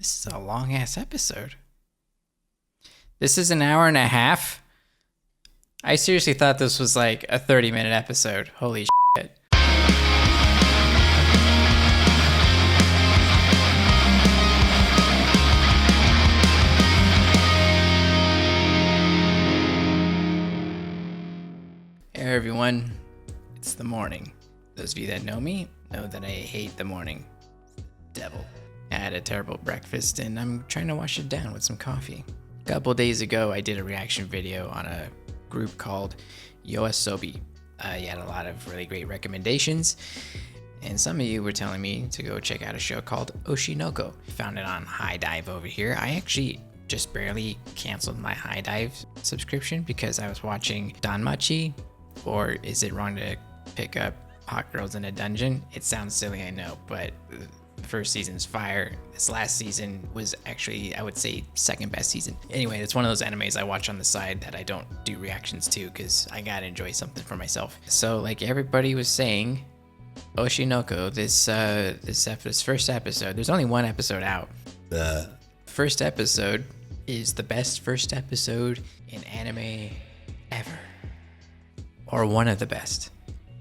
This is a long ass episode. This is an hour and a half. I seriously thought this was like a 30-minute episode. Holy shit. Hey everyone, it's the morning. Those of you that know me know that I hate the morning. Devil. I had a terrible breakfast and I'm trying to wash it down with some coffee. A couple days ago, I did a reaction video on a group called Yoasobi. You had a lot of really great recommendations, and some of you were telling me to go check out a show called Oshinoko. Found it on High Dive over here. I actually just barely canceled my High Dive subscription because I was watching Danmachi, or is it wrong to pick up Hot Girls in a Dungeon? It sounds silly, I know, but the first season's fire. This last season was actually, I would say, second best season. Anyway, it's one of those animes I watch on the side that I don't do reactions to because I gotta enjoy something for myself. So, like everybody was saying, Oshinoko, this first episode, there's only one episode out. The first episode is the best first episode in anime ever. Or one of the best.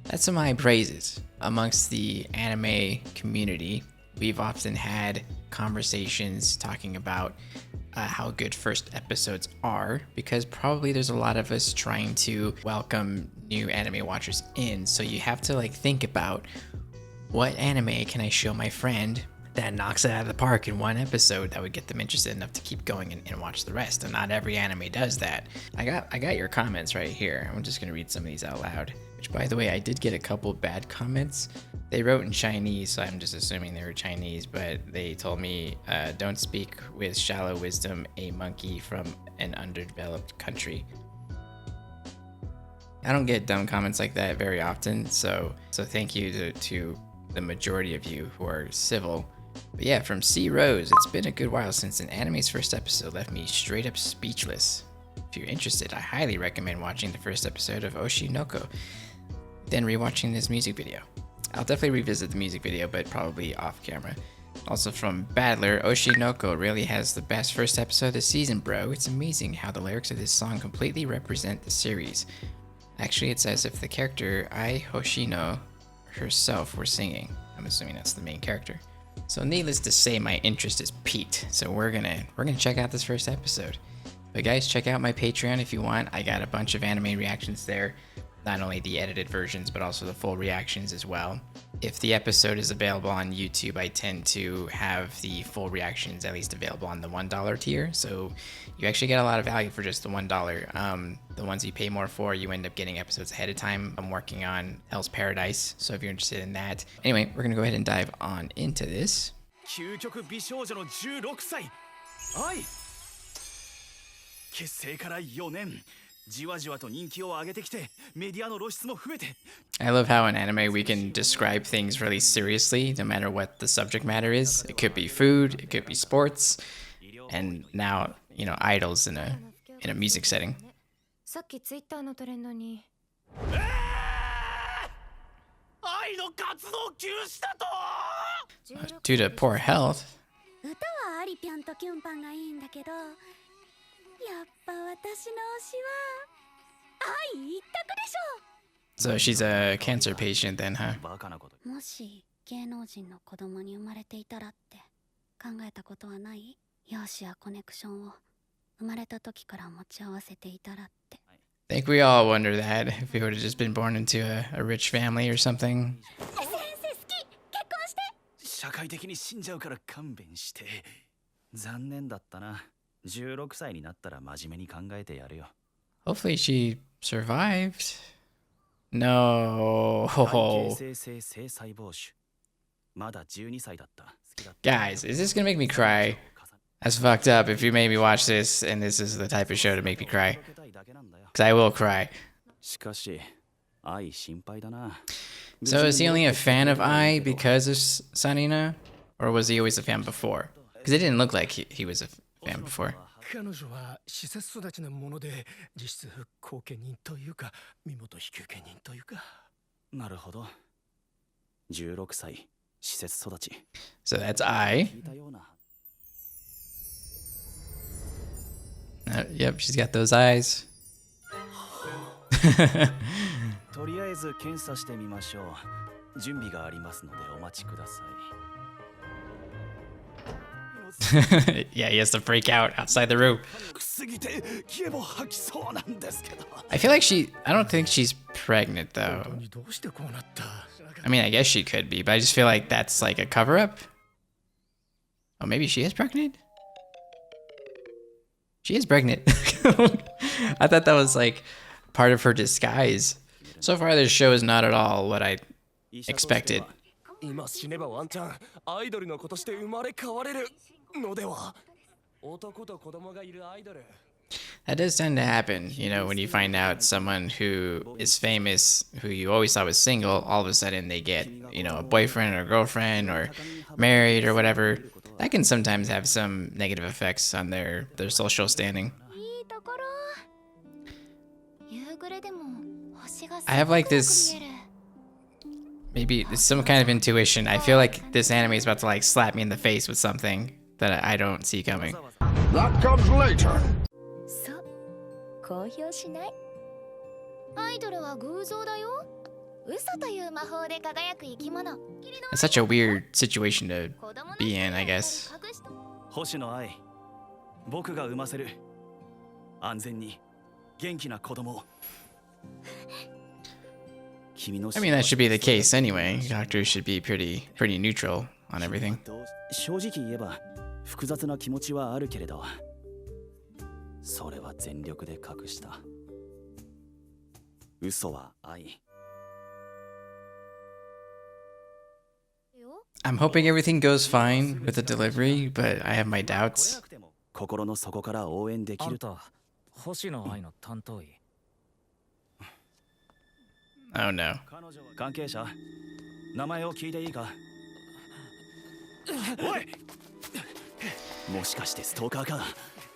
That's some high praises. Amongst the anime community, we've often had conversations talking about how good first episodes are, because probably there's a lot of us trying to welcome new anime watchers in. So you have to think about, what anime can I show my friend that knocks it out of the park in one episode that would get them interested enough to keep going and watch the rest. And not every anime does that. I got your comments right here. I'm just gonna read some of these out loud. Which, by the way, I did get a couple bad comments. They wrote in Chinese, so I'm just assuming they were Chinese, but they told me, don't speak with shallow wisdom, a monkey from an underdeveloped country. I don't get dumb comments like that very often, so thank you to the majority of you who are civil. But yeah, from C Rose, it's been a good while since an anime's first episode left me straight up speechless. If you're interested, I highly recommend watching the first episode of Oshinoko, then rewatching this music video. I'll definitely revisit the music video, but probably off camera. Also from Badler, Oshinoko really has the best first episode of the season, bro. It's amazing how the lyrics of this song completely represent the series. Actually, it's as if the character Ai Hoshino herself were singing. I'm assuming that's the main character. So needless to say, my interest is piqued. So we're gonna check out this first episode. But guys, check out my Patreon if you want. I got a bunch of anime reactions there. Not only the edited versions, but also the full reactions as well. If the episode is available on YouTube, I tend to have the full reactions at least available on the $1 tier. So you actually get a lot of value for just the $1. The ones you pay more for, you end up getting episodes ahead of time. I'm working on Hell's Paradise, so if you're interested in that. Anyway, we're gonna go ahead and dive on into this. 究極美少女の16歳愛結成から4年 I love how in anime we can describe things really seriously, no matter what the subject matter is. It could be food, it could be sports, and now, idols in a music setting. Due to poor health. So she's a cancer patient then, huh? I think we all wonder that, if we would have just been born into a rich family or something. 社会的に死んじゃうから勘弁して。残念だったな。16歳になったら真面目に考えてやるよ。Hopefully she survived. No. Guys, is this gonna make me cry? That's fucked up if you made me watch this and this is the type of show to make me cry. Because I will cry. So is he only a fan of Ai because of Sanina? Or was he always a fan before? Because it didn't look like he was a fan before. 彼女は施設育ちのもので実質後見人というか身元引受人というか。なるほど。16歳施設育ち。So that's I. Yep, she's got those eyes. とりあえず検査してみましょう。準備がありますのでお待ちください。Yeah, he has to freak out outside the room. I feel like I don't think she's pregnant though. I mean, I guess she could be, but I just feel like that's like a cover up. Oh, maybe she is pregnant? She is pregnant. I thought that was like part of her disguise. So far, this show is not at all what I expected. That does tend to happen, you know, when you find out someone who is famous, who you always thought was single, all of a sudden they get, you know, a boyfriend or girlfriend or married or whatever. That can sometimes have some negative effects on their social standing. I have like this, maybe it's some kind of intuition. I feel like this anime is about to like slap me in the face with something that I don't see coming. That comes later. It's such a weird situation to be in, I guess. I mean, that should be the case anyway. Doctors should be pretty neutral on everything. I'm hoping everything goes fine with the delivery, but I have my doubts. Oh no.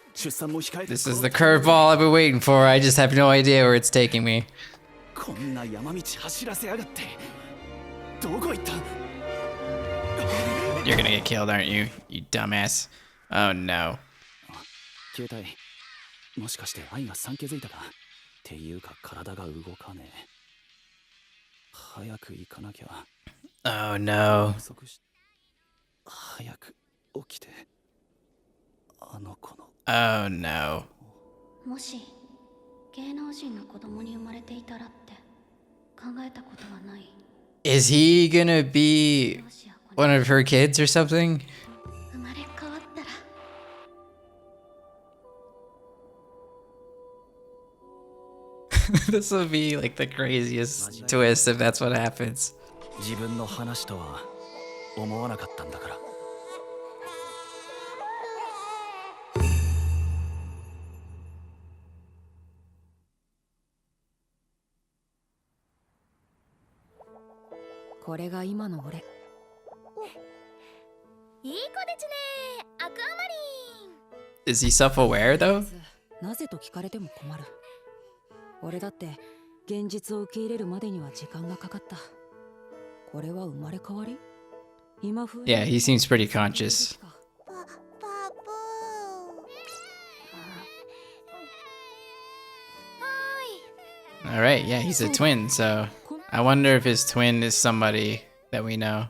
This is the curveball I've been waiting for. I just have no idea where it's taking me. You're gonna get killed, aren't you? You dumbass. Oh no. Oh no. Oh no. Is he gonna be one of her kids or something? This will be like the craziest twist if that's what happens. Is he self-aware though? Yeah, he seems pretty conscious. Alright, yeah, he's a twin, so I wonder if his twin is somebody that we know.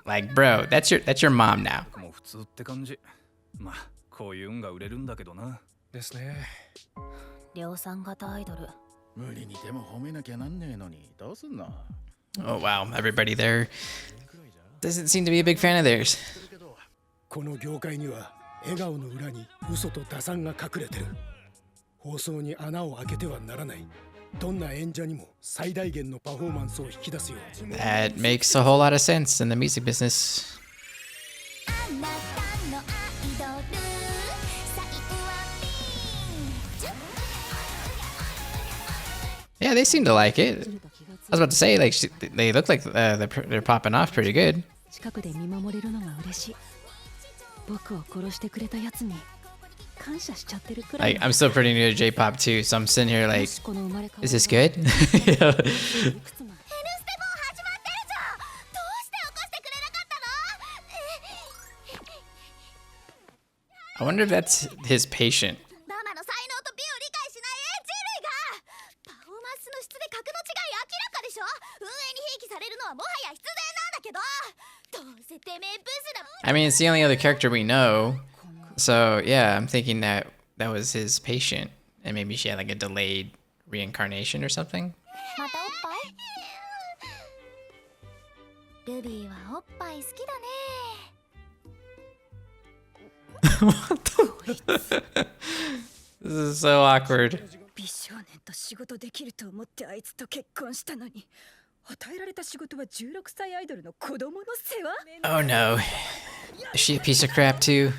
Like, bro, that's your mom now. Oh wow, everybody there doesn't seem to be a big fan of theirs. That makes a whole lot of sense in the music business. Yeah, they seem to like it. I was about to say, like, they look like they're popping off pretty good. Like, I'm still pretty new to J-pop too, so I'm sitting here like, is this good? You know? I wonder if that's his patient. I mean, it's the only other character we know. So, yeah, I'm thinking that that was his patient. And maybe she had like a delayed reincarnation or something. What the? This is so awkward. Oh no. Is she a piece of crap too?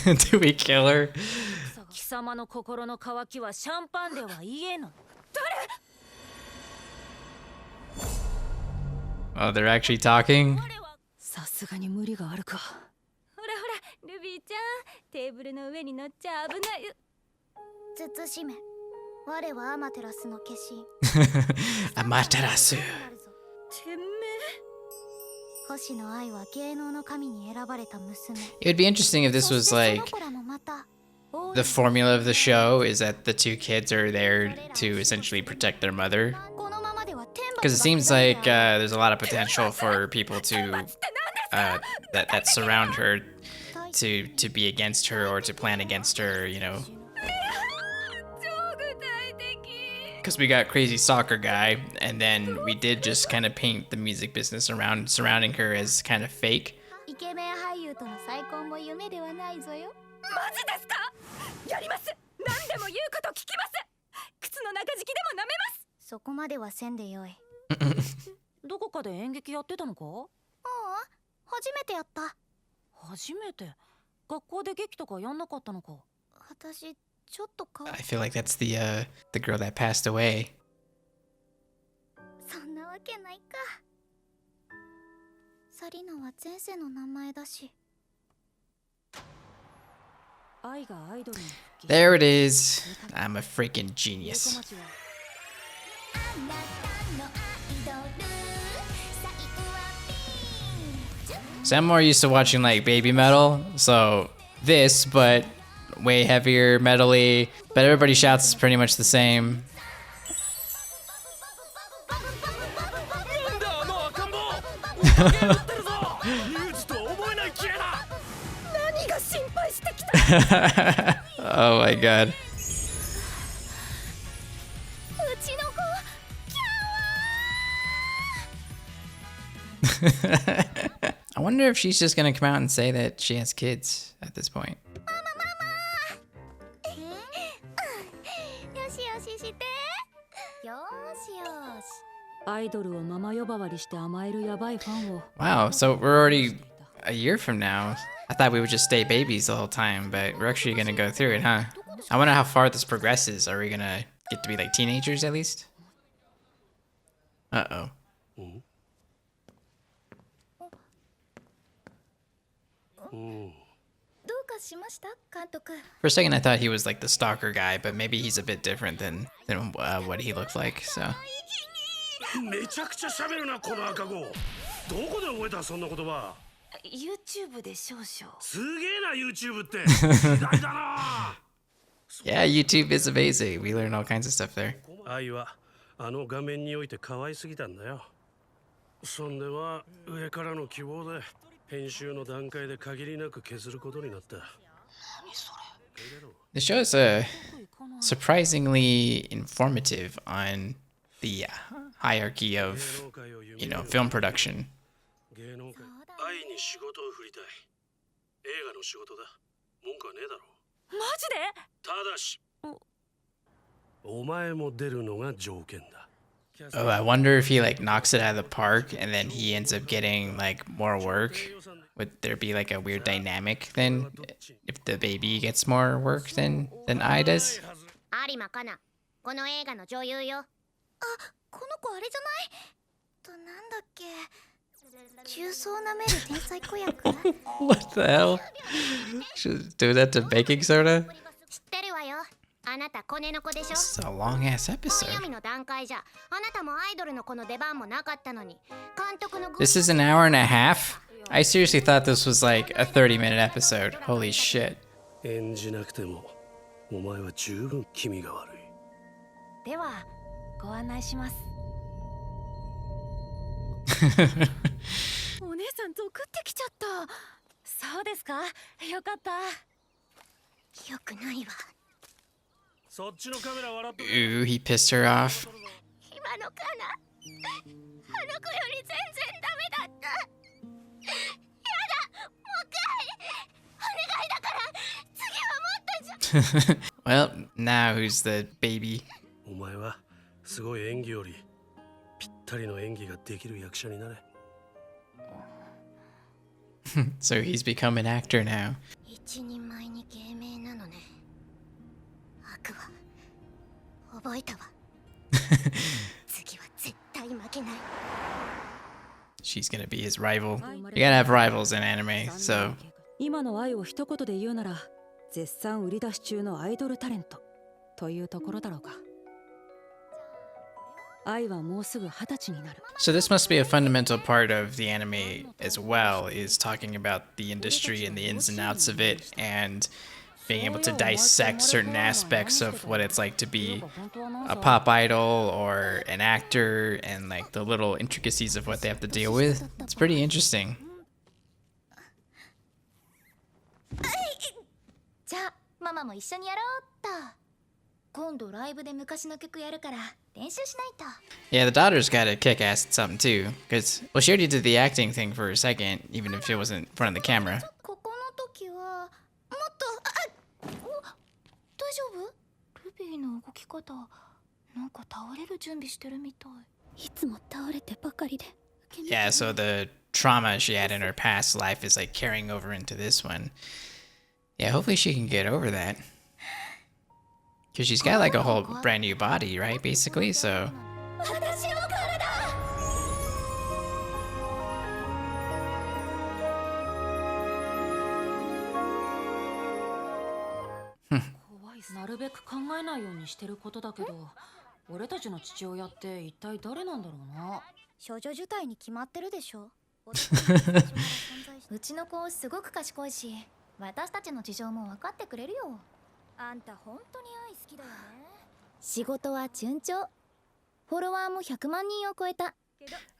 Do we kill her? Oh, they're actually talking? Amaterasu. It would be interesting if this was like the formula of the show is that the two kids are there to essentially protect their mother. Because it seems like there's a lot of potential for people to that surround her to be against her or to plan against her, you know. Because we got crazy soccer guy, and then we did just kind of paint the music business around surrounding her as kind of fake. I feel like that's the girl that passed away. There it is. I'm a freaking genius. So I'm more used to watching like baby metal, so this, but way heavier, metally, but everybody shouts pretty much the same. Oh my god. I wonder if she's just gonna come out and say that she has kids at this point. Wow, so we're already a year from now. I thought we would just stay babies the whole time, but we're actually gonna go through it, huh? I wonder how far this progresses. Are we gonna get to be like teenagers at least? Uh-oh. For a second I thought he was like the stalker guy, but maybe he's a bit different than what he looked like, so. Yeah, YouTube is amazing. We learn all kinds of stuff there. The show is surprisingly informative on the hierarchy of, you know, film production. Oh, I wonder if he like knocks it out of the park and then he ends up getting like more work. Would there be like a weird dynamic then if the baby gets more work than I does? この子あれじゃないなんだっけ重曹舐める天才子役 What the hell? Should do that to baking soda? 知ってるわよあなたコネの子でしょ This is a long ass 本 episode. 読みの段階じゃあなたもアイドルの子の出番もなかったのに監督の This is an hour and a half? I seriously thought this was like a 30-minute episode. Holy shit. 演じなくてもお前は十分気味が悪い。ではご案内します。お姉さんゾクってきちゃった。そうですか。よかった。よくないわそっちのカメラ笑って。 Ooh, he pissed her off. 今のかなあの子より全然ダメだったやだもう一回お願いだから次はもっと Well, now who's the baby? お前はすごい演技よりぴったりの演技ができる役者になれ。So he's become an actor now. 一人前に芸名なのね悪は覚えたわ次は絶対負けない She's gonna be his rival. You gotta have rivals in anime, so 今の愛を一言で言うなら絶賛売り出し中のアイドルタレントというところだろうか。愛はもうすぐ20歳になる。 So this must be a fundamental part of the anime as well, is talking about the industry and the ins and outs of it, and being able to dissect certain aspects of what it's like to be a pop idol or an actor, and like the little intricacies of what they have to deal with. It's pretty interesting. じゃあママも一緒にやろうっと今度ライブで昔の曲やるから練習しないと Yeah, the daughter's got to kick ass at something too, because well, she already did the acting thing for a second, even if it wasn't in front of the camera. ここの時はもっと大丈夫ルビーの動き方なんか倒れる準備してるみたいいつも倒れてばかりで。 Yeah, so the trauma she had in her past life is like carrying over into this one. Yeah, hopefully she can get over that. Because she's got like a whole brand new body, right? Basically, so. 私の体 怖い。なるべく考えないようにしてることだけど、俺たちの父親って一体誰なんだろうな。少女受胎に決まってるでしょうちの子すごく賢いし私たちの事情も分かってくれるよあんた本当に愛好きだよね仕事は順調フォロワーも100万人を超えた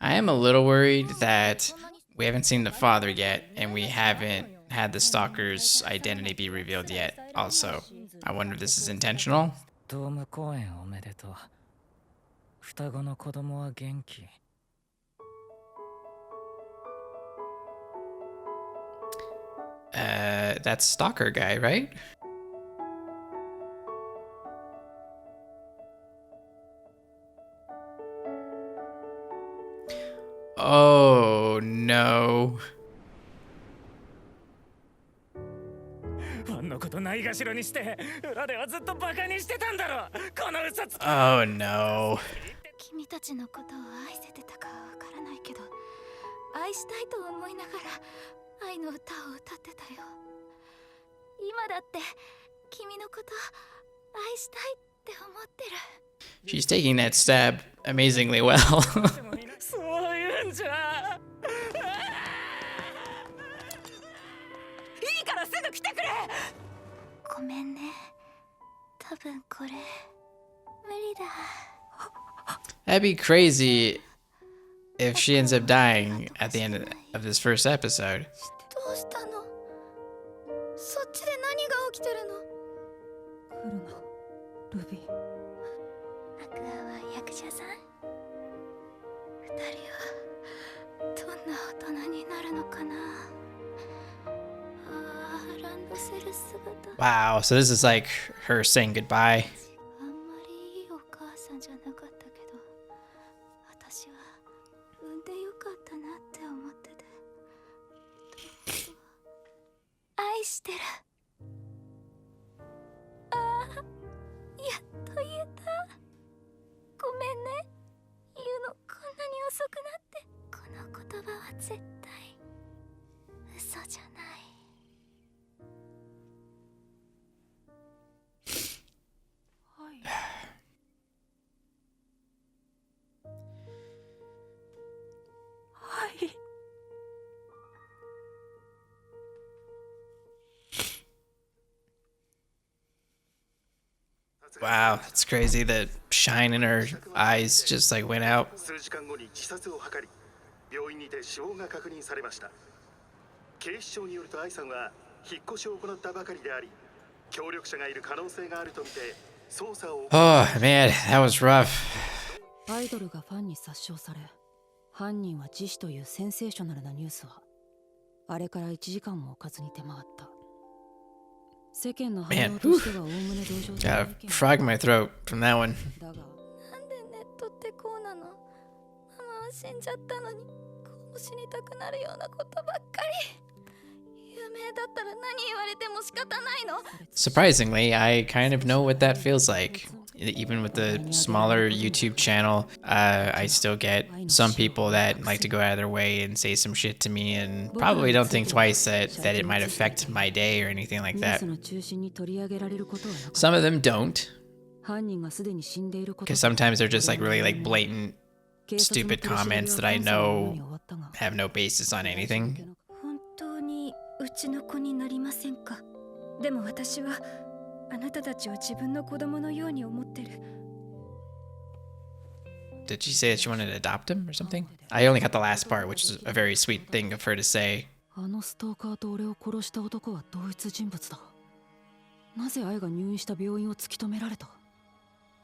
I am a little worried that we haven't seen the father yet, and we haven't had the stalker's identity be revealed yet. Also, I wonder if this is intentional. ドーム公演おめでとう双子の子供は元気 That's stalker guy, right? Oh no. ファンのことないがしろにして裏ではずっとバカにしてたんだろこの嘘つき Oh no. 君たちのことを愛せてたかわからないけど愛したいと思いながら愛の歌を歌ってたよ今だって君のこと愛したいって思ってる She's taking that stab amazingly well. そういうんじゃいいからすぐ来てくれ。ごめんね多分これ無理だ That'd be crazy if she ends up dying at the end of this first episode. どうしたのそっちで何が起きてるの来るな、ルビー。アクアは役者さん二人はどんな大人になるのかなあーランドセル姿 Wow, so this is like her saying goodbye. あんまりいいお母さんじゃなかったけど私は産んでよかったなって思ってて愛してるあーやっと言えたごめんね絶対嘘じゃない。 Wow, it's crazy. The shine in her eyes just like went out. 数時間後に自殺を図り、病院にて死亡が確認されました。警視庁によると愛さんは引っ越しを行ったばかりであり、協力者がいる可能性があるとみて捜査を。 Oh man, that was rough. アイドルがファンに殺傷され、犯人は自死というセンセーショナルなニュースはあれから1時間も置かずに出回った。世間の反応としてはおおむね同情的な Got 意 a 見 frog in my throat from that one. だが、なんでネットってこうなの。ママは死んじゃったのにこう死にたくなるようなことばっかり。有名だったら何言われても仕方ないの。 Surprisingly, I kind of know what that feels like. Even with the smaller YouTube channel, I still get some people that like to go out of their way and say some shit to me and probably don't think twice that it might affect my day or anything like ニュー that. スの中心に取り上げられることはなかった。 Some of them don't, 犯人がすでに死んでいること because sometimes they're just like really like blatant, stupid comments that I know have no basis on anything. 本当にうちの子になりませんか。でも私はあなたたちを自分の子供のように思ってる。 Did she say that she wanted to adopt him or something? I only got the last part, which is a very sweet thing of her to say. あのストーカーと俺を殺した男は同一人物だ。なぜ愛が入院した病院を突き止められた。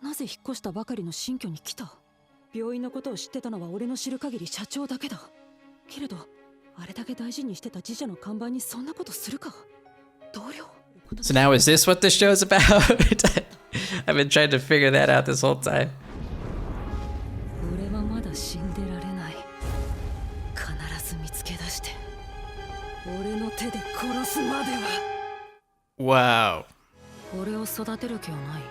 なぜ引っ越したばかりの新居に来た。病院のことを知ってたのは俺の知る限り社長だけだ。けれどあれだけ大事にしてた自社の看板にそんなことするか。同僚。 So now is this what the show's about? I've been trying to figure that out this whole time. 俺はまだ死んでられない。必ず見つけ出して俺の手で殺すまでは。 Wow. 俺を育てる気はない。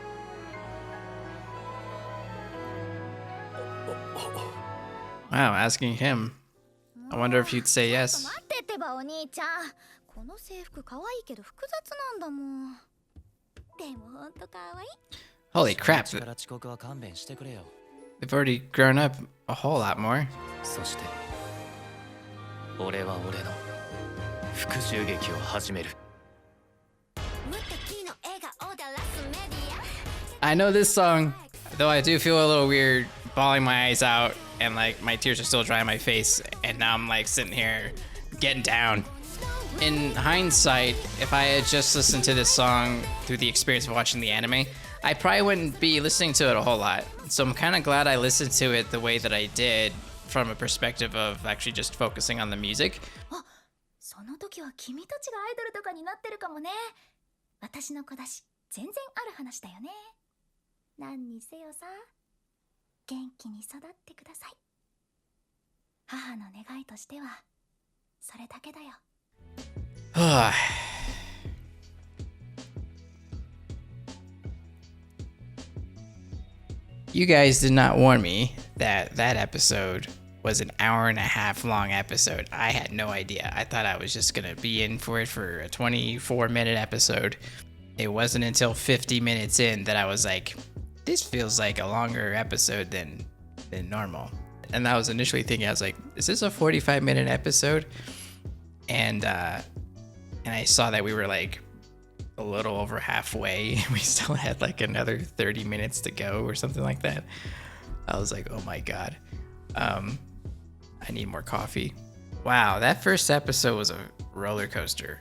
Wow, asking him. I wonder if he'd say yes. 待ってってばお兄ちゃん。この制服可愛いけど複雑なんだもん。でもほんと可愛い。 Holy crap, 力遅刻は勘弁してくれよ。 they've already grown up a whole lot more. そして俺は俺の復讐劇を始める。 I know this song, though I do feel a little weird bawling my eyes out and like my tears are still dry on my face and now I'm like sitting here getting down. In hindsight, if I had just listened to this song through the experience of watching the anime, I probably wouldn't be listening to it a whole lot. So I'm kind of glad I listened to it the way that I did from a perspective of actually just focusing on the music. その時は君たちがアイドルとかになってるかもね。私の子だし全然ある話だよね。何にせよさ、元気に育ってください。母の願いとしてはそれだけだよ。You guys did not warn me that that episode was an hour and a half long episode. I had no idea. I thought I was just gonna be in for it for a 24-minute episode. It wasn't until 50 minutes in that I was like, this feels like a longer episode than normal. And I was initially thinking, I was like, is this a 45-minute episode? And I saw that we were like a little over halfway. We still had like another 30 minutes to go or something like that. I was like, oh my God. I need more coffee. Wow, that first episode was a roller coaster.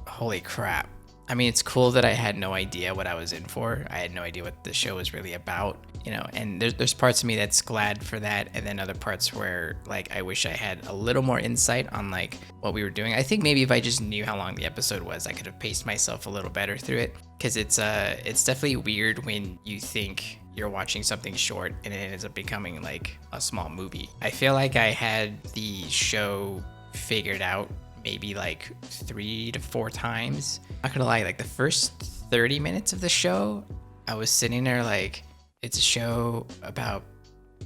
Holy crap. I mean, it's cool that I had no idea what I was in for. I had no idea what the show was really about, you know, and there's parts of me that's glad for that. And then other parts where like, I wish I had a little more insight on like what we were doing. I think maybe if I just knew how long the episode was, I could have paced myself a little better through it. Cause it's definitely weird when you think you're watching something short and it ends up becoming like a small movie. I feel like I had the show figured out maybe like 3 to 4 times. Not gonna lie, like the first 30 minutes of the show, I was sitting there like, it's a show about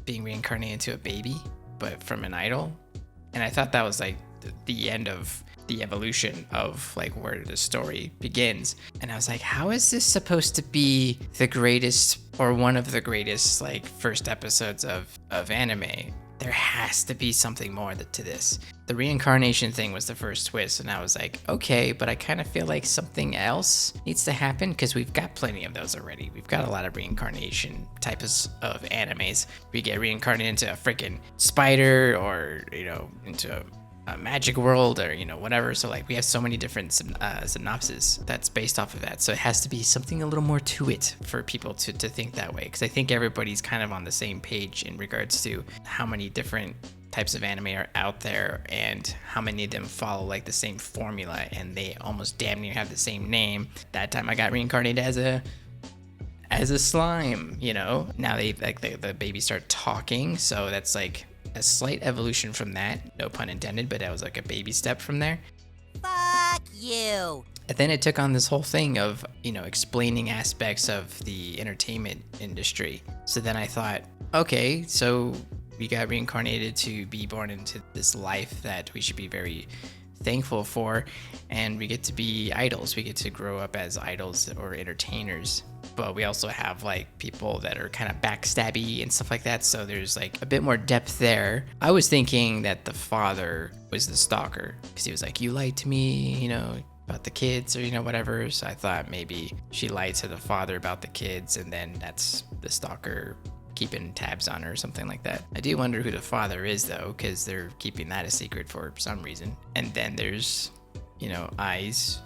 being reincarnated into a baby, but from an idol. And I thought that was like the end of the evolution of like where the story begins. And I was like, how is this supposed to be the greatest or one of the greatest like first episodes of anime? There has to be something more to this. The reincarnation thing was the first twist, and I was like, okay, but I kind of feel like something else needs to happen because we've got plenty of those already. We've got a lot of reincarnation types of animes. We get reincarnated into a freaking spider, or into a magic world, or whatever. So like we have so many different synopses that's based off of that. So it has to be something a little more to it for people to think that way, because I think everybody's kind of on the same page in regards to how many different types of anime are out there and how many of them follow like the same formula, and they almost damn near have the same name. That time I got reincarnated as a slime. Now they like the babies start talking, so that's like a slight evolution from that, no pun intended, but that was like a baby step from there. Fuck you. And then it took on this whole thing of, explaining aspects of the entertainment industry. So then I thought, okay, so we got reincarnated to be born into this life that we should be very thankful for, and we get to be idols. We get to grow up as idols or entertainers. But we also have like people that are kind of backstabby and stuff like that, so there's like a bit more depth there. I was thinking that the father was the stalker because he was like, you lied to me, about the kids, or whatever. So I thought maybe she lied to the father about the kids, and then that's the stalker keeping tabs on her or something like that. I do wonder who the father is though, because they're keeping that a secret for some reason. And then there's Ai's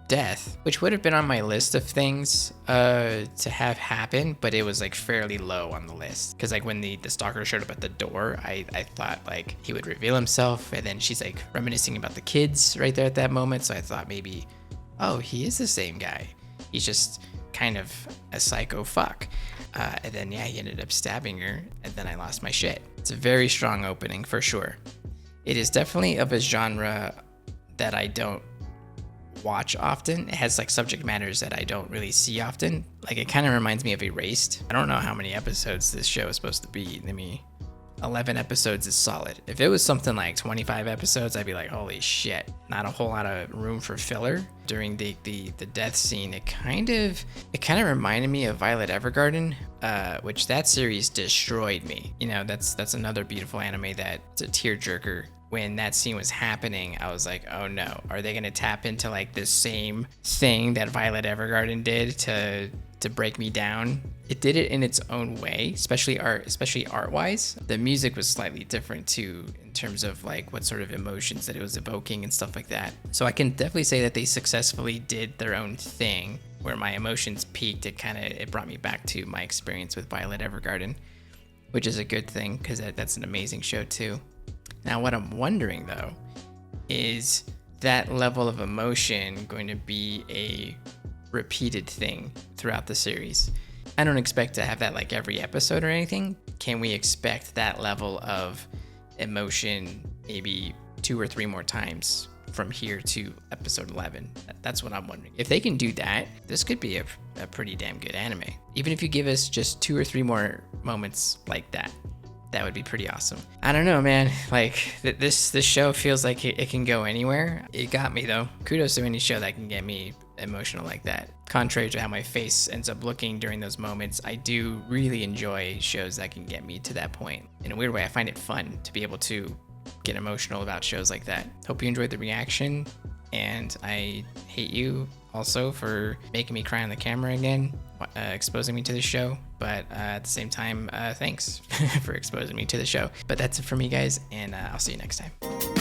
death, which would have been on my list of things to have happen, but it was like fairly low on the list, because like when the stalker showed up at the door, I thought like he would reveal himself, and then she's like reminiscing about the kids right there at that moment, so I thought maybe, oh, he is the same guy, he's just kind of a psycho fuck. And then he ended up stabbing her, and then I lost my shit. It's a very strong opening for sure. It is definitely of a genre that I don't watch often. It has like subject matters that I don't really see often. Like it kind of reminds me of Erased. I don't know how many episodes this show is supposed to be. 11 episodes is solid. If it was something like 25 episodes, I'd be like, holy shit, not a whole lot of room for filler. During the death scene, it kind of reminded me of Violet Evergarden, which that series destroyed me. That's another beautiful anime that's a tearjerker. When that scene was happening, I was like, oh no, are they gonna tap into like the same thing that Violet Evergarden did to break me down? It did it in its own way, especially art-wise. The music was slightly different too, in terms of like what sort of emotions that it was evoking and stuff like that. So I can definitely say that they successfully did their own thing. Where my emotions peaked, it brought me back to my experience with Violet Evergarden, which is a good thing because that's an amazing show too. Now, what I'm wondering though, is that level of emotion going to be a repeated thing throughout the series? I don't expect to have that like every episode or anything. Can we expect that level of emotion maybe 2 or 3 more times from here to episode 11? That's what I'm wondering. If they can do that, this could be a pretty damn good anime. Even if you give us just 2 or 3 more moments like that. That would be pretty awesome. I don't know, man. Like this show feels like it can go anywhere. It got me though. Kudos to any show that can get me emotional like that. Contrary to how my face ends up looking during those moments, I do really enjoy shows that can get me to that point. In a weird way, I find it fun to be able to get emotional about shows like that. Hope you enjoyed the reaction, and I hate you also for making me cry on the camera again, exposing me to the show. But at the same time, thanks for exposing me to the show. But that's it for me, guys, and I'll see you next time.